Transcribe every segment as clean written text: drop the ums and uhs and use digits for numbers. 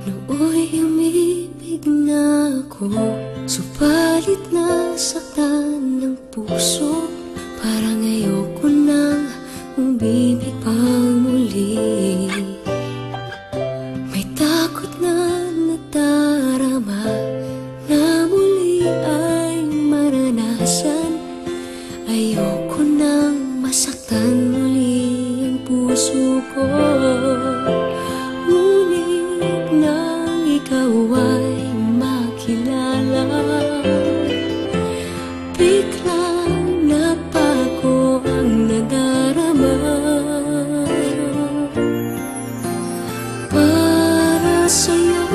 Nooy umibig na ako, subalit nasaktan ng puso. Parang ayoko nang umibig pang muli. May takot na nadarama na muli ay maranasan. Ayoko nang masaktan muli ang puso ko. Ngunit nang ikaw ay makilala, biglang napago ang nadarama. Para sa'yo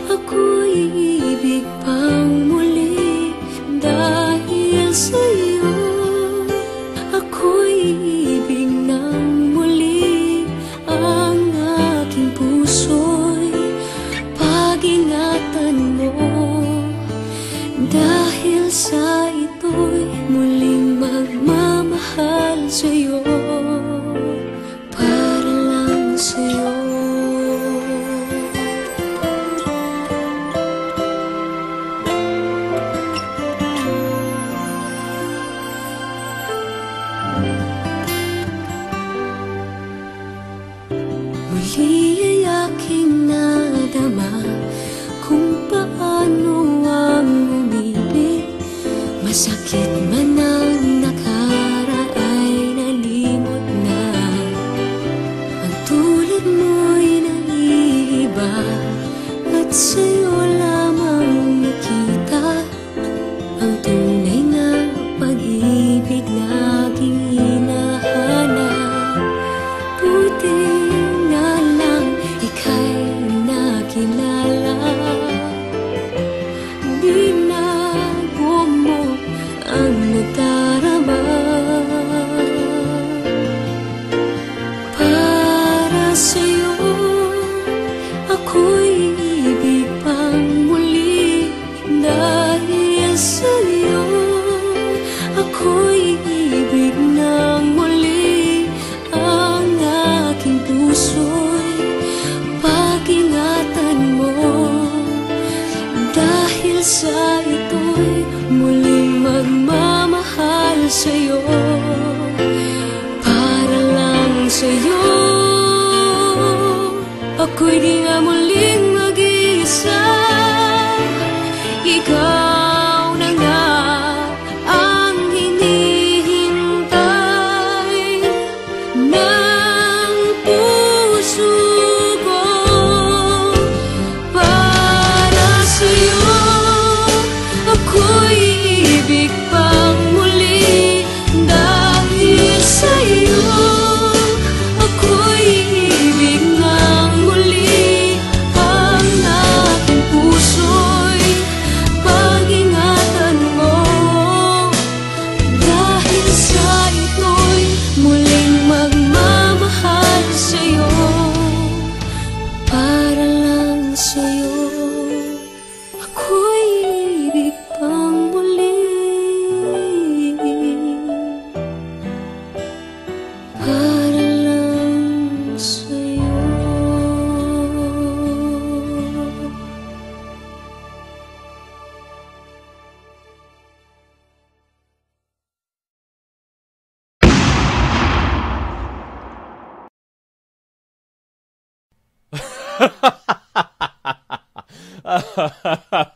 ako'y ibig pang muli. Dahil sa'yo ako'y ibig ng muli. Ang aking puso'y pag-ingatan mo. Dahil sa ito'y muling magmamahal sa'yo, para lang sa'yo. Muli ay aking nadama kung paano ang umibig. Masakit man ang nakaraan nalimot na. Ang tulad mo'y naiiba at sa'yo lamang nakita ang tunay na pag-ibig na aking hinahanap. Buti na lang ika'y nakilala. Binago mo ang nadarama. Para sa'yo ako'y ibig pang muli. Dahil sa'yo ako'y ibig ng muli. Ang aking puso'y pag-ingatan mo. Dahil sa ito'y muling magmamahal sa'yo, para lang sa'yo. Ako'y di nga muling mag-iisa. Ikaw na nga ang hinihintay ng puso ko. Para sa'yo ako'y ibig pang muli. Dahil sa'yo ako'y ibig ng muli. Ang aking puso'y pag-ingatan mo. Dahil sa ito'y muling magmamahal sa'yo, para lang sa'yo. Ako'y ibig pang muli. Para lang sa'yo. Ha ha ha ha.